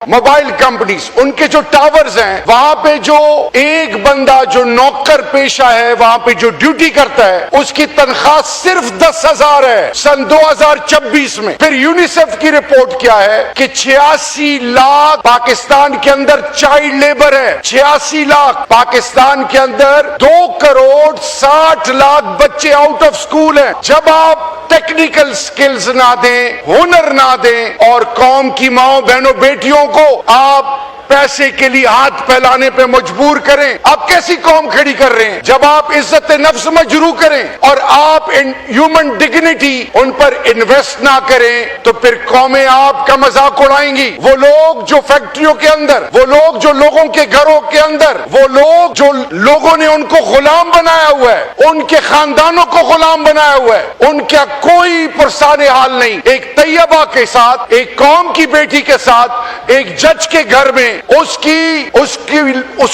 Mobile companies ان کے جو towers ہیں وہاں پہ جو ایک بندہ جو نوکر پیشہ ہے وہاں پہ جو ڈیوٹی کرتا ہے اس کی تنخواہ صرف 10,000 ہے سن 2026 میں. پھر یونیسیف کی رپورٹ کیا ہے کہ 86 لاکھ پاکستان کے اندر چائلڈ لیبر ہے. 86 لاکھ پاکستان کے اندر 2,60,00,000 بچے آؤٹ آف سکول ہیں. جب آپ ٹیکنیکل سکلز نہ دیں، ہنر نہ دیں اور قوم کی ماؤں بہنوں بیٹیوں کو آپ پیسے کے لیے ہاتھ پھیلانے پہ مجبور کریں، آپ کیسی قوم کھڑی کر رہے ہیں؟ جب آپ عزت نفس مجروح کریں اور آپ ہیومن ڈگنیٹی ان پر انویسٹ نہ کریں تو پھر قومیں آپ کا مذاق اڑائیں گی. وہ لوگ جو فیکٹریوں کے اندر، وہ لوگ جو لوگوں کے گھروں کے اندر، وہ لوگ جو لوگوں نے ان کو غلام بنایا ہوا ہے، ان کے خاندانوں کو غلام بنایا ہوا ہے، ان کا کوئی پرسان حال نہیں. ایک طیبہ کے ساتھ، ایک قوم کی بیٹی کے ساتھ ایک جج کے گھر میں اس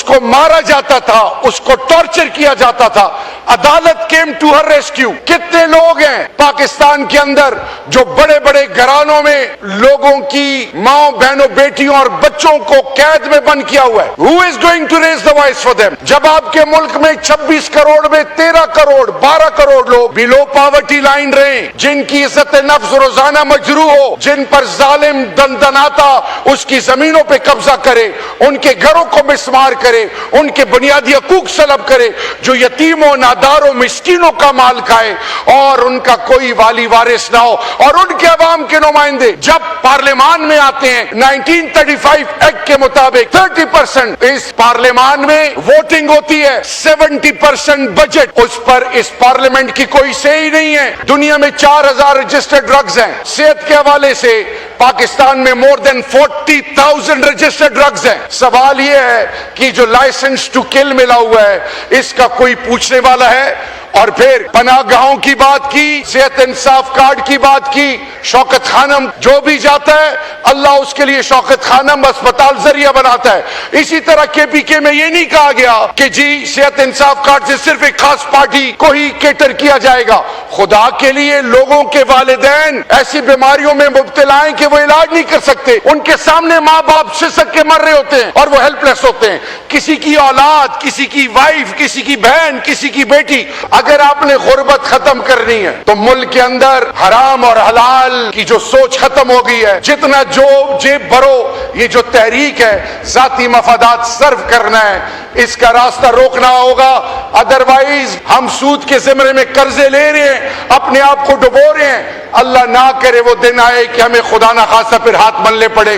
کو مارا جاتا تھا، اس کو ٹارچر کیا جاتا تھا. عدالت کیم ٹو ہر ریسکیو. کتنے لوگ ہیں پاکستان کے اندر جو بڑے بڑے گھرانوں میں لوگوں کی ماں بہنوں بیٹیوں اور بچوں کو قید میں بند کیا ہوا ہے. Who is going to raise the voice for them؟ جب آپ کے ملک میں 26 کروڑ میں 13 کروڑ 12 کروڑ لوگ بلو پاورٹی لائن رہے، جن کی عزت نفس روزانہ مجروح ہو، جن پر ظالم دندناتا اس کی زمینوں پہ قبضہ کرے، ان کے گھروں کو مسمار کرے، ان کے بنیادی حقوق سلب کرے، جو یتیموں ناداروں مسکینوں کا مال کھائے اور ان کا کوئی والی وارث نہ ہو، اور ان کے عوام کے نمائندے جب پارلیمان میں آتے ہیں 1935 ایکٹ کے مطابق 30% اس پارلیمان میں ووٹنگ ہوتی ہے، 70% بجٹ اس پر اس پارلیمنٹ کی کوئی سے ہی نہیں ہے. دنیا میں 4,000 رجسٹرڈ ڈرگز ہیں. صحت کے حوالے سے پاکستان میں more than 40,000 رجسٹرڈ ڈرگز ہیں. سوال یہ ہے کہ جو لائسنس ٹو کل ملا ہوا ہے اس کا کوئی پوچھنے والا ہے؟ اور پھر پناہ گاہوں کی بات کی، صحت انصاف کارڈ کی بات کی. شوکت خانم جو بھی جاتا ہے اللہ اس کے لیے شوکت خانم اسپتال ذریعہ بناتا ہے. اسی طرح کے پی کے میں یہ نہیں کہا گیا کہ جی صحت انصاف کارڈ سے صرف ایک خاص پارٹی کو ہی کیٹر کیا جائے گا. خدا کے لیے لوگوں کے والدین ایسی بیماریوں میں مبتلا ہیں کہ وہ علاج نہیں کر سکتے، ان کے سامنے ماں باپ سسک کے مر رہے ہوتے ہیں اور وہ ہیلپ لیس ہوتے ہیں. کسی کی اولاد، کسی کی وائف، کسی کی بہن، کسی کی بیٹی، اگر آپ نے غربت ختم کرنی ہے تو ملک کے اندر حرام اور حلال کی جو سوچ ختم ہو گئی ہے. جتنا جو جیب بھرو، یہ جو تحریک ہے ذاتی مفادات سرو کرنا ہے، اس کا راستہ روکنا ہوگا. ادروائز ہم سود کے زمرے میں قرضے لے رہے ہیں، اپنے آپ کو ڈبو رہے ہیں. اللہ نہ کرے وہ دن آئے کہ ہمیں خدا نہ خواستہ پھر ہاتھ ملنے پڑے.